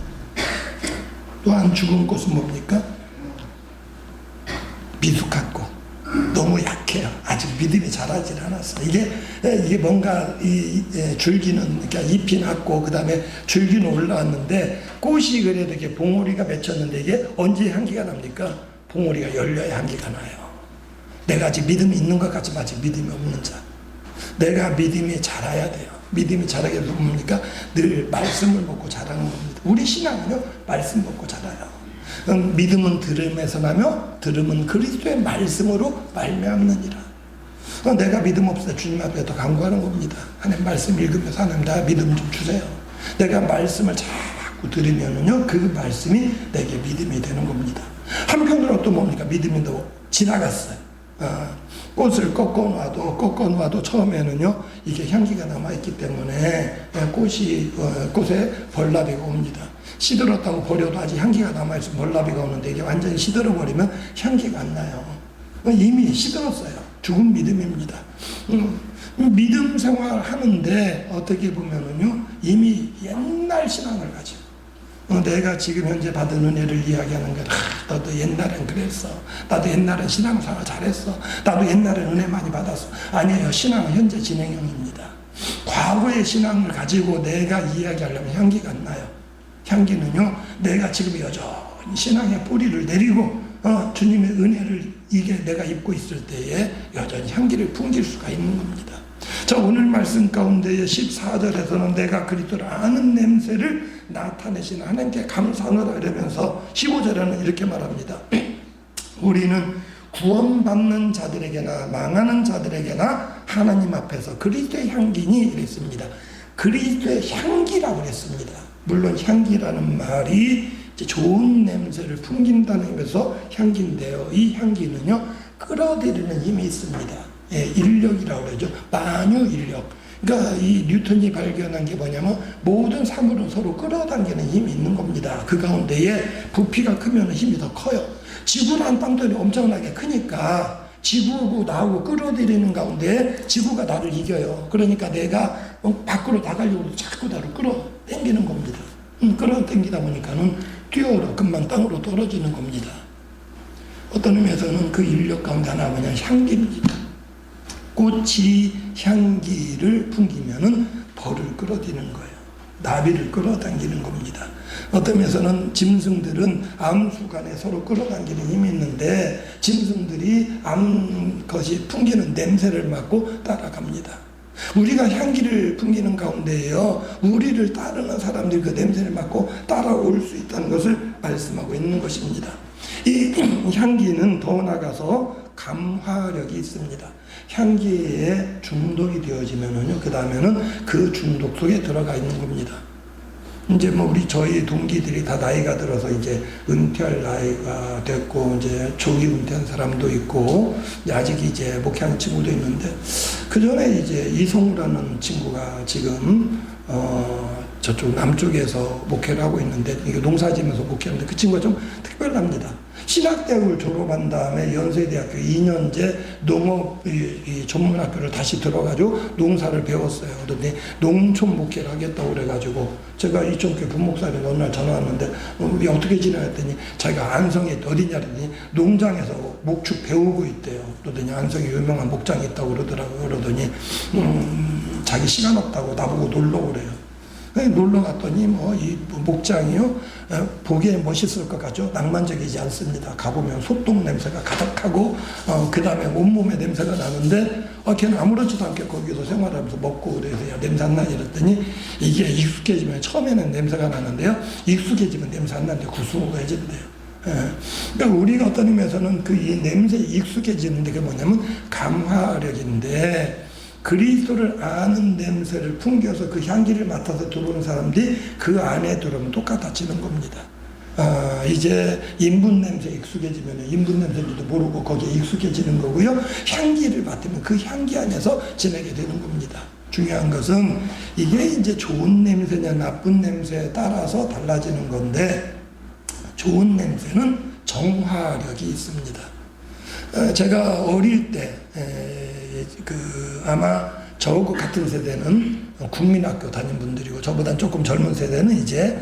또한 죽은 꽃은 뭡니까? 미숙하고 너무 약해요. 아직 믿음이 자라질 않았어. 이게 뭔가 줄기는, 그러니까 잎이 났고 그 다음에 줄기는 올라왔는데 꽃이 그래도 이렇게 봉오리가 맺혔는데 이게 언제 향기가 납니까? 봉오리가 열려야 향기가 나요. 내가 아직 믿음이 있는 것 같지만 아직 믿음이 없는 자. 내가 믿음이 자라야 돼요. 믿음이 자라게 되면 뭡니까? 늘 말씀을 먹고 자라는 겁니다. 우리 신앙은요, 말씀 먹고 자라요. 믿음은 들음에서 나며 들음은 그리스도의 말씀으로 말미암느니라. 내가 믿음 없을 때 주님 앞에 더 간구하는 겁니다. 하나님 말씀 읽으면서 하나님 나 믿음 좀 주세요. 내가 말씀을 자꾸 들으면은요, 그 말씀이 내게 믿음이 되는 겁니다. 한편으로 또 뭡니까? 믿음이 또 지나갔어요. 꽃을 꺾어놔도 처음에는요, 이게 향기가 남아있기 때문에 꽃에 벌나비가 옵니다. 시들었다고 버려도 아직 향기가 남아있으면 벌나비가 오는데 이게 완전히 시들어버리면 향기가 안 나요. 이미 시들었어요. 죽은 믿음입니다. 믿음 생활 하는데 어떻게 보면은요, 이미 옛날 신앙을 가지고 내가 지금 현재 받은 은혜를 이야기하는 거야. 너도 옛날엔 그랬어. 나도 옛날엔 신앙생활 잘했어. 나도 옛날엔 은혜 많이 받았어. 아니에요. 신앙은 현재 진행형입니다. 과거의 신앙을 가지고 내가 이야기하려면 향기가 안 나요. 향기는요, 내가 지금 여전히 신앙의 뿌리를 내리고 주님의 은혜를 이게 내가 입고 있을 때에 여전히 향기를 풍길 수가 있는 겁니다. 자, 오늘 말씀 가운데에 14절에서는 내가 그리스도를 아는 냄새를 나타내시는 하나님께 감사하노라 이러면서 15절에는 이렇게 말합니다. 우리는 구원받는 자들에게나 망하는 자들에게나 하나님 앞에서 그리스도의 향기니 이랬습니다. 그리스도의 향기라고 그랬습니다. 물론 향기라는 말이 이제 좋은 냄새를 풍긴다는 의미에서 향기인데요. 이 향기는요, 끌어들이는 힘이 있습니다. 인력이라고 그러죠. 만유 인력. 그러니까 이 뉴턴이 발견한 게 뭐냐면 모든 사물은 서로 끌어당기는 힘이 있는 겁니다. 그 가운데에 부피가 크면 힘이 더 커요. 지구란 땅덩이 엄청나게 크니까 지구고 나하고 끌어들이는 가운데 지구가 나를 이겨요. 그러니까 내가 밖으로 나가려고 자꾸 나를 끌어당기는 겁니다. 끌어당기다 보니까는 뛰어오르 금방 땅으로 떨어지는 겁니다. 어떤 의미에서는 그 인력 가운데 하나 뭐냐, 향기입니다. 꽃이 향기를 풍기면은 벌을 끌어들이는 거예요. 나비를 끌어당기는 겁니다. 어떤 면에서는 짐승들은 암수간에 서로 끌어당기는 힘이 있는데 짐승들이 암것이 풍기는 냄새를 맡고 따라갑니다. 우리가 향기를 풍기는 가운데에요, 우리를 따르는 사람들이 그 냄새를 맡고 따라올 수 있다는 것을 말씀하고 있는 것입니다. 이 향기는 더 나아가서 감화력이 있습니다. 향기에 중독이 되어지면은요, 그 다음에는 그 중독 속에 들어가 있는 겁니다. 이제 저희 동기들이 다 나이가 들어서 이제 은퇴할 나이가 됐고, 이제 조기 은퇴한 사람도 있고, 아직 이제 목회하는 친구도 있는데, 그 전에 이제 이성우라는 친구가 지금, 저쪽 남쪽에서 목회를 하고 있는데, 이게 농사지면서 목회하는데 그 친구가 좀 특별합니다. 신학대학을 졸업한 다음에 연세대학교 2년제 농업 전문학교를 다시 들어가지고 농사를 배웠어요. 그런데 농촌 목회를 하겠다고 그래가지고 제가 이촌교회 부목사님이 어느 날 전화 왔는데 어떻게 지내냐 했더니 자기가 안성에 어디냐 했더니 농장에서 목축 배우고 있대요. 그러더니 안성에 유명한 목장이 있다고 그러더라고요. 그러더니 자기 시간 없다고 나보고 놀러 오래요. 놀러 갔더니 이 목장이요, 보기에 멋있을 것 같죠. 낭만적이지 않습니다. 가보면 소똥 냄새가 가득하고 그 다음에 온몸에 냄새가 나는데 걔는 아무렇지도 않게 거기서 생활하면서 먹고 그래서 야, 냄새 안 나니 이랬더니 이게 익숙해지면 처음에는 냄새가 나는데요, 익숙해지면 냄새 안 나는데 구수해진대요. 그러니까 우리가 어떤 의미에서는 이 냄새에 익숙해지는 게 뭐냐면 감화력인데, 그리스도를 아는 냄새를 풍겨서 그 향기를 맡아서 들어오는 사람들이 그 안에 들어오면 똑같아지는 겁니다. 이제 인분 냄새에 익숙해지면 인분 냄새인지도 모르고 거기에 익숙해지는 거고요. 향기를 맡으면 그 향기 안에서 지내게 되는 겁니다. 중요한 것은 이게 이제 좋은 냄새냐 나쁜 냄새에 따라서 달라지는 건데, 좋은 냄새는 정화력이 있습니다. 제가 어릴 때 아마 저하고 같은 세대는 국민학교 다닌 분들이고, 저보다 조금 젊은 세대는 이제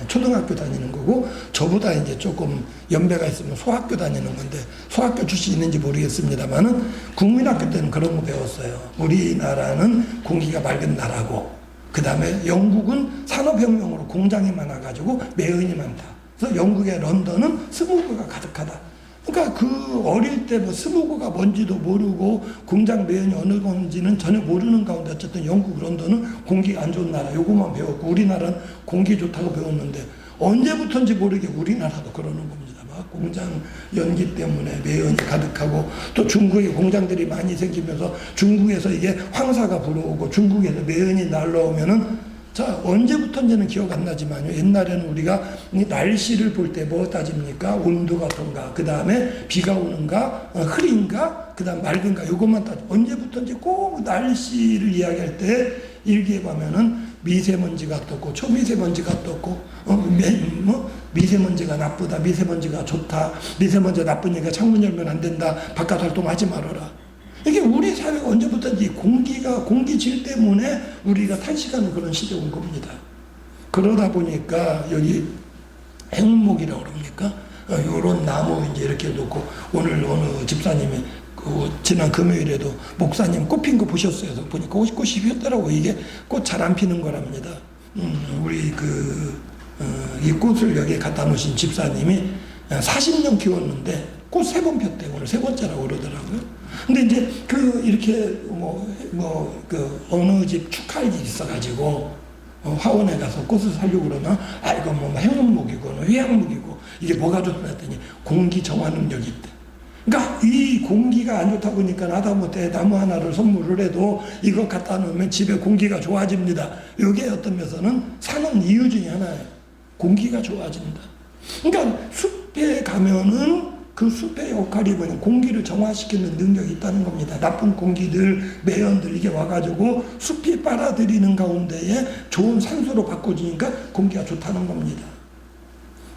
초등학교 다니는 거고, 저보다 이제 조금 연배가 있으면 소학교 다니는 건데, 소학교 출신 있는지 모르겠습니다만은 국민학교 때는 그런 거 배웠어요. 우리나라는 공기가 맑은 나라고, 그 다음에 영국은 산업혁명으로 공장이 많아가지고 매연이 많다. 그래서 영국의 런던은 스모그가 가득하다. 그러니까 그 어릴 때 스모그가 뭔지도 모르고 공장 매연이 어느 건지는 전혀 모르는 가운데 어쨌든 영국 런던은 공기가 안 좋은 나라, 요것만 배웠고 우리나라는 공기 좋다고 배웠는데, 언제부터인지 모르게 우리나라도 그러는 겁니다. 막 공장 연기 때문에 매연이 가득하고, 또 중국에 공장들이 많이 생기면서 중국에서 이게 황사가 불어오고 중국에서 매연이 날라오면은, 자, 언제부터인지는 기억 안 나지만요, 옛날에는 우리가 이 날씨를 볼 때 뭐 따집니까? 온도가 어떤가, 그 다음에 비가 오는가, 흐린가, 그 다음 맑은가, 요것만 언제부터인지 꼭 날씨를 이야기할 때 일기에 보면은 미세먼지가 어떻고 초미세먼지가 어떻고 미세먼지가 나쁘다, 미세먼지가 좋다, 미세먼지가 나쁘니까 창문 열면 안 된다, 바깥 활동하지 말아라. 이게 우리 사회가 언제부터인지 공기질 때문에 우리가 탄식하는 그런 시대에 온 겁니다. 그러다 보니까 여기 행목이라고 그럽니까? 요런 나무 이제 이렇게 놓고, 오늘 어느 집사님이 지난 금요일에도 목사님 꽃 핀 거 보셨어요? 그래서 보니까 꽃이 피었더라고. 이게 꽃 잘 안 피는 거랍니다. 우리 이 꽃을 여기에 갖다 놓으신 집사님이 40년 키웠는데 꽃 3번 폈대. 오늘 3번째라고 그러더라고요. 근데 이제 이렇게 어느 집 축하할 일이 있어가지고 화원에 가서 꽃을 사려고 그러면, 이거 행운목이고 회양목이고 이게 뭐가 좋다 했더니 공기 정화 능력이 있대. 그러니까 이 공기가 안 좋다 보니까 하다못해 나무 하나를 선물을 해도 이거 갖다 놓으면 집에 공기가 좋아집니다. 이게 어떤 면에서는 사는 이유 중에 하나예요. 공기가 좋아진다. 그러니까 숲에 가면은 그 숲의 역할이 뭐냐면 공기를 정화시키는 능력이 있다는 겁니다. 나쁜 공기들, 매연들 이게 와가지고 숲이 빨아들이는 가운데에 좋은 산소로 바꿔주니까 공기가 좋다는 겁니다.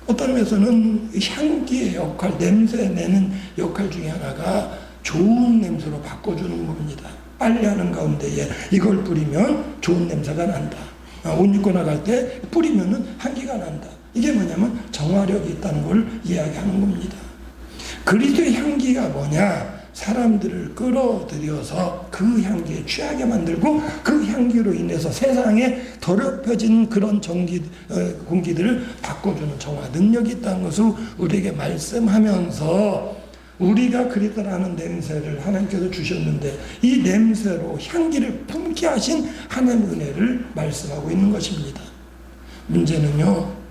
어떤 의미에서는 향기의 역할, 냄새 내는 역할 중에 하나가 좋은 냄새로 바꿔주는 겁니다. 빨래하는 가운데에 이걸 뿌리면 좋은 냄새가 난다. 옷 입고 나갈 때 뿌리면은 향기가 난다. 이게 뭐냐면 정화력이 있다는 걸 이야기하는 겁니다. 그리스도의 향기가 뭐냐? 사람들을 끌어들여서 그 향기에 취하게 만들고, 그 향기로 인해서 세상에 더럽혀진 그런 공기들을 바꿔주는 정화 능력이 있다는 것을 우리에게 말씀하면서, 우리가 그리스도라는 냄새를 하나님께서 주셨는데 이 냄새로 향기를 품게 하신 하나님의 은혜를 말씀하고 있는 것입니다. 문제는요,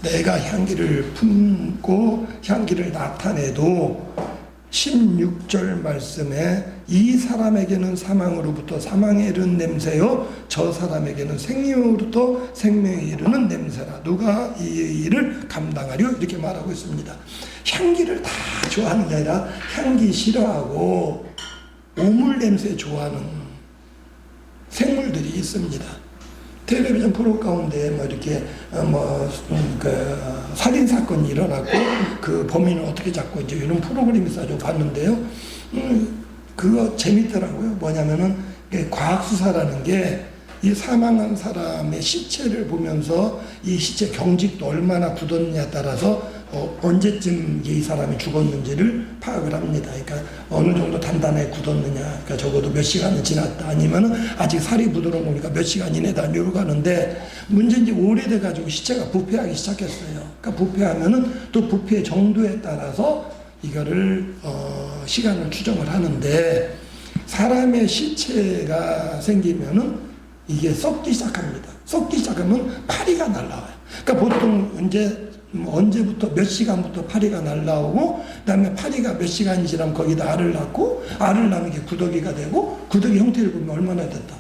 내가 향기를 품고 향기를 나타내도 16절 말씀에 이 사람에게는 사망으로부터 사망에 이르는 냄새요, 저 사람에게는 생명으로부터 생명에 이르는 냄새라. 누가 이 일을 감당하려? 이렇게 말하고 있습니다. 향기를 다 좋아하는 게 아니라 향기 싫어하고 오물 냄새 좋아하는 생물들이 있습니다. 텔레비전 프로 가운데 이렇게 살인 사건이 일어났고 그 범인을 어떻게 잡고 이제 이런 프로그램이 있어서 봤는데요. 그거 재밌더라고요. 뭐냐면은 과학 수사라는 게 이 사망한 사람의 시체를 보면서 이 시체 경직도 얼마나 굳었느냐에 따라서 언제쯤 이 사람이 죽었는지를 파악을 합니다. 그러니까 어느 정도 단단하게 굳었느냐, 그러니까 적어도 몇 시간은 지났다, 아니면은 아직 살이 부드러운 거니까 몇 시간 이내다 이러고 가는데, 문제는 이제 오래돼 가지고 시체가 부패하기 시작했어요. 그러니까 부패하면은 또 부패 정도에 따라서 이거를 시간을 추정을 하는데, 사람의 시체가 생기면은 이게 썩기 시작합니다. 썩기 시작하면 파리가 날라와요. 그러니까 보통 언제부터 몇 시간부터 파리가 날라오고, 그다음에 파리가 몇 시간이 지나면 거기다 알을 낳고, 알을 낳으면 이게 구더기가 되고, 구더기 형태를 보면 얼마나 됐다.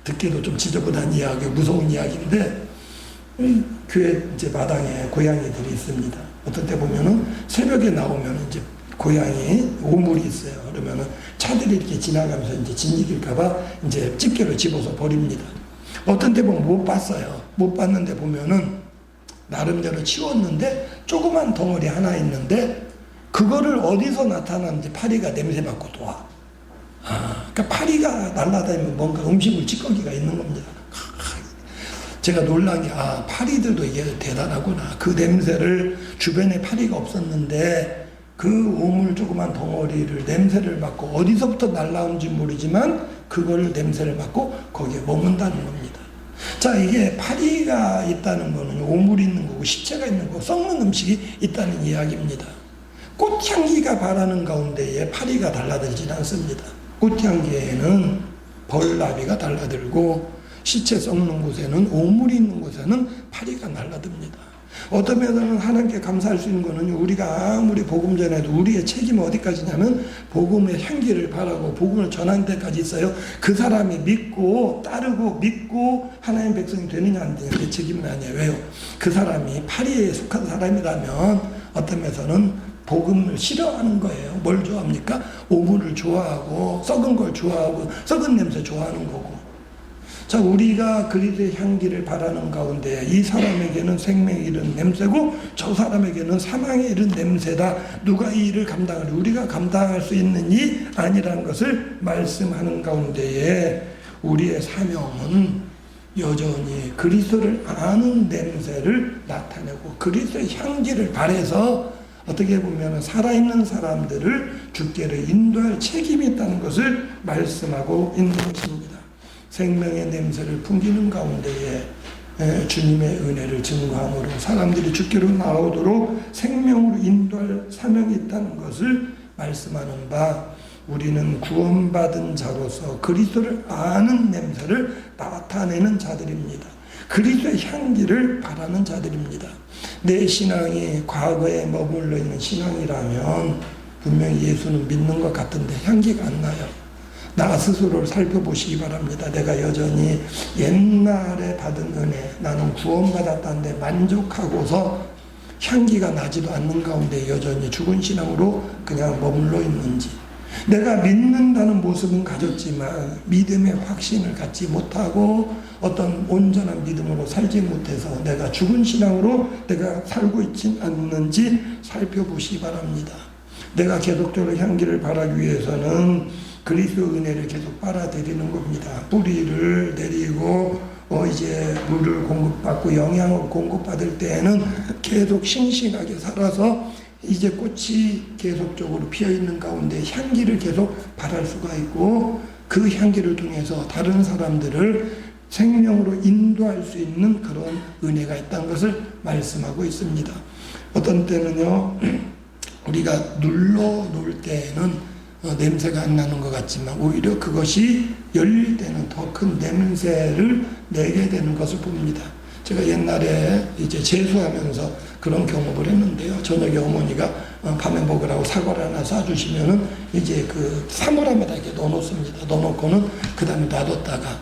듣기도 좀 지저분한 이야기, 무서운 이야기인데, 교회 이제 마당에 고양이들이 있습니다. 어떤 때 보면은 새벽에 나오면 이제 고양이 오물이 있어요. 그러면은 차들이 이렇게 지나가면서 이제 진이길까봐 이제 집게로 집어서 버립니다. 어떤 때 보면 못 봤어요. 못 봤는데 보면은 나름대로 치웠는데 조그만 덩어리 하나 있는데, 그거를 어디서 나타나는지 파리가 냄새 맡고 또 와. 그러니까 파리가 날아다니면 뭔가 음식물 찌꺼기가 있는 겁니다. 제가 놀란 게, 파리들도 이게 대단하구나. 그 냄새를, 주변에 파리가 없었는데 그 오물 조그만 덩어리를 냄새를 맡고, 어디서부터 날라온지 모르지만 그거를 냄새를 맡고 거기에 머문다는 겁니다. 자, 이게 파리가 있다는 거는 오물이 있는 거고 시체가 있는 거고 썩는 음식이 있다는 이야기입니다. 꽃향기가 바라는 가운데에 파리가 달라들지는 않습니다. 꽃향기에는 벌나비가 달라들고, 시체 썩는 곳에는, 오물이 있는 곳에는 파리가 날라듭니다. 어떤 면에서는 하나님께 감사할 수 있는 것은, 우리가 아무리 복음 전해도 우리의 책임은 어디까지냐면 복음의 향기를 바라고 복음을 전하는 데까지 있어요. 그 사람이 믿고 따르고 믿고 하나님 백성이 되느냐 안 되느냐, 내 책임은 아니에요. 왜요? 그 사람이 파리에 속한 사람이라면 어떤 면에서는 복음을 싫어하는 거예요. 뭘 좋아합니까? 오물을 좋아하고 썩은 걸 좋아하고 썩은 냄새 좋아하는 거고. 자, 우리가 그리스도의 향기를 바라는 가운데 이 사람에게는 생명에 이른 냄새고 저 사람에게는 사망에 이른 냄새다. 누가 이 일을 감당하리? 우리가 감당할 수 있는 이 아니라는 것을 말씀하는 가운데에, 우리의 사명은 여전히 그리스도를 아는 냄새를 나타내고 그리스도의 향기를 발해서 어떻게 보면 살아있는 사람들을 주께로 인도할 책임이 있다는 것을 말씀하고 있는 것입니다. 생명의 냄새를 풍기는 가운데에 주님의 은혜를 증거함으로 사람들이 주께로 나오도록 생명으로 인도할 사명이 있다는 것을 말씀하는 바, 우리는 구원받은 자로서 그리스도를 아는 냄새를 나타내는 자들입니다. 그리스도의 향기를 바라는 자들입니다. 내 신앙이 과거에 머물러 있는 신앙이라면 분명히 예수는 믿는 것 같은데 향기가 안 나요. 나 스스로를 살펴보시기 바랍니다. 내가 여전히 옛날에 받은 은혜, 나는 구원받았다는데 만족하고서 향기가 나지도 않는 가운데 여전히 죽은 신앙으로 그냥 머물러 있는지, 내가 믿는다는 모습은 가졌지만 믿음의 확신을 갖지 못하고 어떤 온전한 믿음으로 살지 못해서 내가 죽은 신앙으로 내가 살고 있지 않는지 살펴보시기 바랍니다. 내가 계속적으로 향기를 바라기 위해서는 그리스도 은혜를 계속 빨아들이는 겁니다. 뿌리를 내리고 이제 물을 공급받고 영양을 공급받을 때에는 계속 싱싱하게 살아서 이제 꽃이 계속적으로 피어있는 가운데 향기를 계속 발할 수가 있고, 그 향기를 통해서 다른 사람들을 생명으로 인도할 수 있는 그런 은혜가 있다는 것을 말씀하고 있습니다. 어떤 때는요, 우리가 눌러 놓을 때에는 냄새가 안 나는 것 같지만 오히려 그것이 열릴 때는 더 큰 냄새를 내게 되는 것을 봅니다. 제가 옛날에 이제 재수하면서 그런 경험을 했는데요. 저녁에 어머니가 밤에 먹으라고 사과를 하나 싸주시면은 이제 그 사물함에다 이렇게 넣어놓습니다. 넣어놓고는 그 다음에 놔뒀다가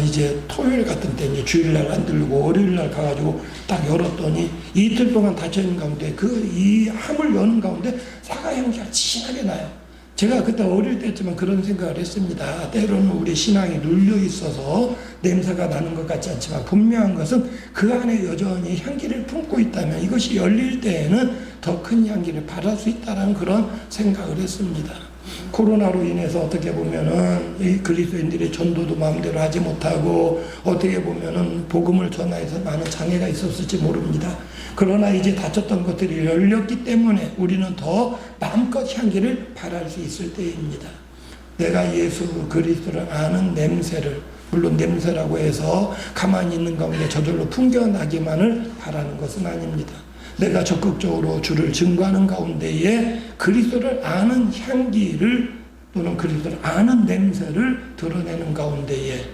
이제 토요일 같은 때 이제 주일날 안 들고 월요일날 가가지고 딱 열었더니 이틀 동안 닫혀있는 가운데 이 함을 여는 가운데 사과 향기가 진하게 나요. 제가 그때 어릴 때였지만 그런 생각을 했습니다. 때로는 우리 신앙이 눌려 있어서 냄새가 나는 것 같지 않지만 분명한 것은 그 안에 여전히 향기를 품고 있다면 이것이 열릴 때에는 더 큰 향기를 발할 수 있다는 그런 생각을 했습니다. 코로나로 인해서 어떻게 보면은 이 그리스도인들의 전도도 마음대로 하지 못하고 어떻게 보면은 복음을 전하여서 많은 장애가 있었을지 모릅니다. 그러나 이제 닫혔던 것들이 열렸기 때문에 우리는 더 마음껏 향기를 발할 수 있을 때입니다. 내가 예수 그리스도를 아는 냄새를, 물론 냄새라고 해서 가만히 있는 가운데 저절로 풍겨나기만을 바라는 것은 아닙니다. 내가 적극적으로 주를 증거하는 가운데에 그리스도를 아는 향기를 또는 그리스도를 아는 냄새를 드러내는 가운데에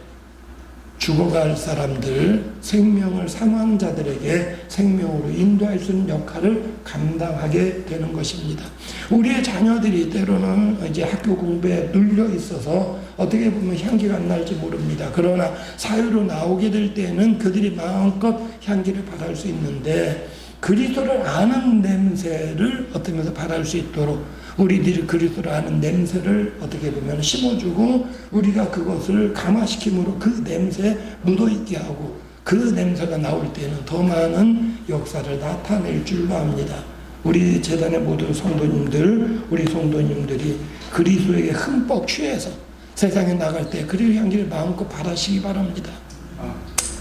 죽어갈 사람들, 생명을 사모하는 자들에게 생명으로 인도할 수 있는 역할을 감당하게 되는 것입니다. 우리의 자녀들이 때로는 이제 학교 공부에 눌려 있어서 어떻게 보면 향기가 안 날지 모릅니다. 그러나 사회로 나오게 될 때는 그들이 마음껏 향기를 발할 수 있는데 그리스도를 아는 냄새를 어떻게 해서 발할 수 있도록 우리들이 그리스도를 아는 냄새를 어떻게 보면 심어주고 우리가 그것을 감화시킴으로 그 냄새에 묻어있게 하고 그 냄새가 나올 때는 더 많은 역사를 나타낼 줄로 압니다. 우리 재단의 모든 성도님들, 우리 성도님들이 그리스도에게 흠뻑 취해서 세상에 나갈 때 그리스도 향기를 마음껏 바라시기 바랍니다.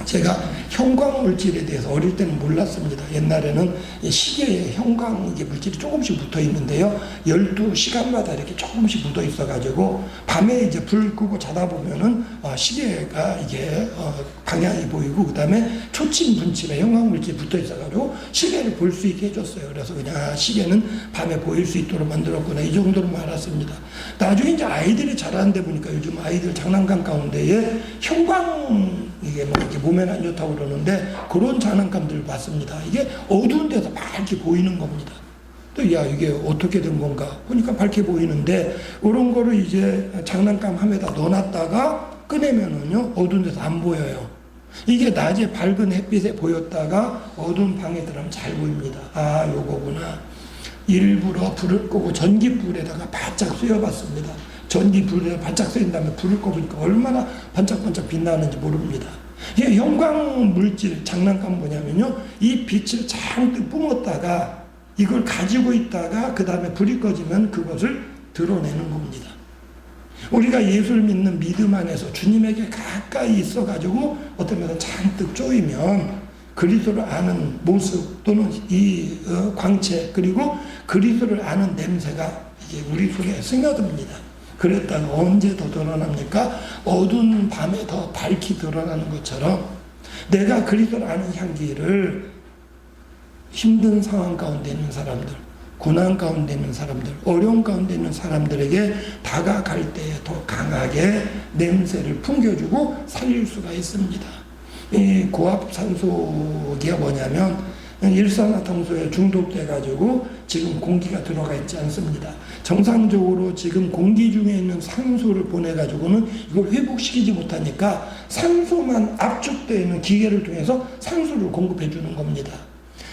제가 형광물질에 대해서 어릴 때는 몰랐습니다. 옛날에는 시계에 형광 물질이 조금씩 붙어 있는데요. 12시간마다 이렇게 조금씩 묻어 있어가지고 밤에 이제 불 끄고 자다 보면은 시계가 이게 방향이 보이고 그 다음에 초침 분침에 형광물질이 붙어 있어가지고 시계를 볼 수 있게 해줬어요. 그래서 그냥 시계는 밤에 보일 수 있도록 만들었구나 이 정도로만 알았습니다. 나중에 이제 아이들이 자라는데 보니까 요즘 아이들 장난감 가운데에 형광 이게 뭐 이렇게 몸에는 안 좋다고 그러는데 그런 장난감들을 봤습니다. 이게 어두운 데서 밝게 보이는 겁니다. 또 야 이게 어떻게 된 건가 보니까 밝게 보이는데 그런 거를 이제 장난감 함에다 넣어놨다가 꺼내면은요 어두운 데서 안 보여요. 이게 낮에 밝은 햇빛에 보였다가 어두운 방에 들어가면 잘 보입니다. 아 요거구나. 일부러 불을 끄고 전기불에다가 바짝 쐬어봤습니다. 전기불에 반짝 쓰인 다음에 불을 꺼보니까 얼마나 반짝반짝 빛나는지 모릅니다. 이게 형광 물질 장난감 뭐냐면요, 이 빛을 잔뜩 뿜었다가 이걸 가지고 있다가 그 다음에 불이 꺼지면 그것을 드러내는 겁니다. 우리가 예수를 믿는 믿음 안에서 주님에게 가까이 있어가지고 어떤 면에서 잔뜩 쪼이면 그리스도를 아는 모습 또는 이 광채 그리고 그리스도를 아는 냄새가 이게 우리 속에 스며듭니다. 그랬다가 언제 더 드러납니까? 어두운 밤에 더 밝히 드러나는 것처럼 내가 그리스도를 아는 향기를 힘든 상황 가운데 있는 사람들, 고난 가운데 있는 사람들, 어려운 가운데 있는 사람들에게 다가갈 때에 더 강하게 냄새를 풍겨주고 살릴 수가 있습니다. 이 고압산소기가 뭐냐면 일산화탄소에 중독돼가지고 지금 공기가 들어가 있지 않습니다. 정상적으로 지금 공기 중에 있는 산소를 보내가지고는 이걸 회복시키지 못하니까 산소만 압축되어 있는 기계를 통해서 산소를 공급해 주는 겁니다.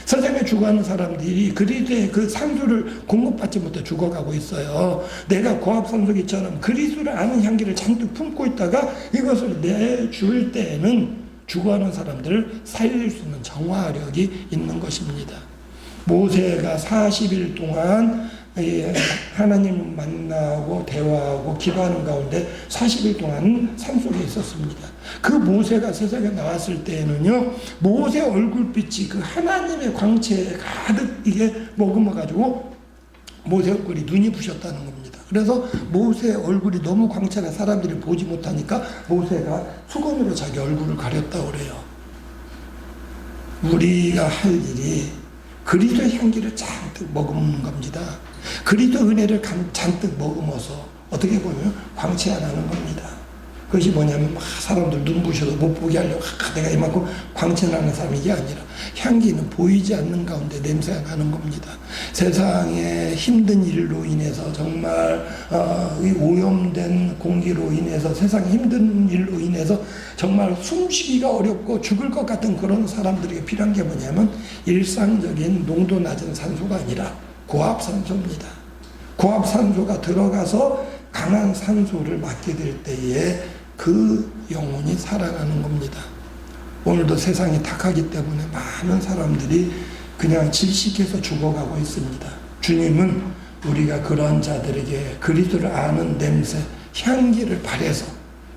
세상에 죽어가는 사람들이 그리스도의 그 산소를 공급받지 못해 죽어가고 있어요. 내가 고압산소기처럼 그리스도를 아는 향기를 잔뜩 품고 있다가 이것을 내줄 때에는 죽어가는 사람들을 살릴 수 있는 정화력이 있는 것입니다. 모세가 40일 동안 하나님을 만나고 대화하고 기도하는 가운데 40일 동안 산속에 있었습니다. 그 모세가 세상에 나왔을 때에는요, 모세 얼굴빛이 그 하나님의 광채에 가득 이게 머금어가지고 모세 얼굴이 눈이 부셨다는 겁니다. 그래서 모세의 얼굴이 너무 광채가 사람들이 보지 못하니까 모세가 수건으로 자기 얼굴을 가렸다고 그래요. 우리가 할 일이 그리스도의 향기를 잔뜩 머금는 겁니다. 그리스도 은혜를 잔뜩 머금어서 어떻게 보면 광채가 나는 겁니다. 그것이 뭐냐면 사람들 눈부셔도 못 보게 하려고 내가 이만큼 광채나는 사람이 이게 아니라 향기는 보이지 않는 가운데 냄새가 나는 겁니다. 세상에 힘든 일로 인해서 정말 오염된 공기로 인해서 세상에 힘든 일로 인해서 정말 숨쉬기가 어렵고 죽을 것 같은 그런 사람들에게 필요한 게 뭐냐면 일상적인 농도 낮은 산소가 아니라 고압산소입니다. 고압산소가 들어가서 강한 산소를 맡게 될 때에 그 영혼이 살아나는 겁니다. 오늘도 세상이 탁하기 때문에 많은 사람들이 그냥 질식해서 죽어가고 있습니다. 주님은 우리가 그러한 자들에게 그리스도를 아는 냄새, 향기를 발해서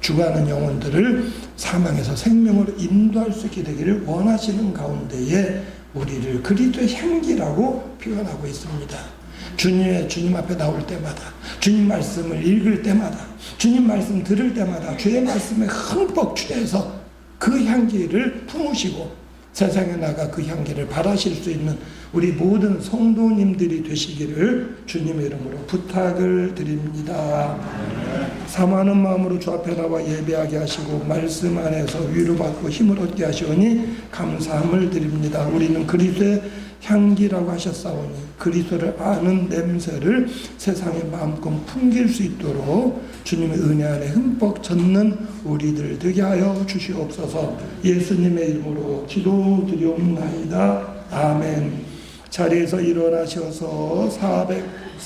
죽어가는 영혼들을 사망에서 생명으로 인도할 수 있게 되기를 원하시는 가운데에 우리를 그리스도의 향기라고 표현하고 있습니다. 주님 앞에 나올 때마다, 주님 말씀을 읽을 때마다, 주님 말씀 들을 때마다 주의 말씀에 흠뻑 취해서 그 향기를 품으시고 세상에 나가 그 향기를 발하실 수 있는 우리 모든 성도님들이 되시기를 주님의 이름으로 부탁을 드립니다. 사모하는 마음으로 주 앞에 나와 예배하게 하시고 말씀 안에서 위로받고 힘을 얻게 하시오니 감사함을 드립니다. 우리는 그리스도의 향기라고 하셨사오니 그리스도를 아는 냄새를 세상에 마음껏 풍길 수 있도록 주님의 은혜 안에 흠뻑 젖는 우리들 되게 하여 주시옵소서. 예수님의 이름으로 기도드리옵나이다. 아멘. 자리에서 일어나셔서 400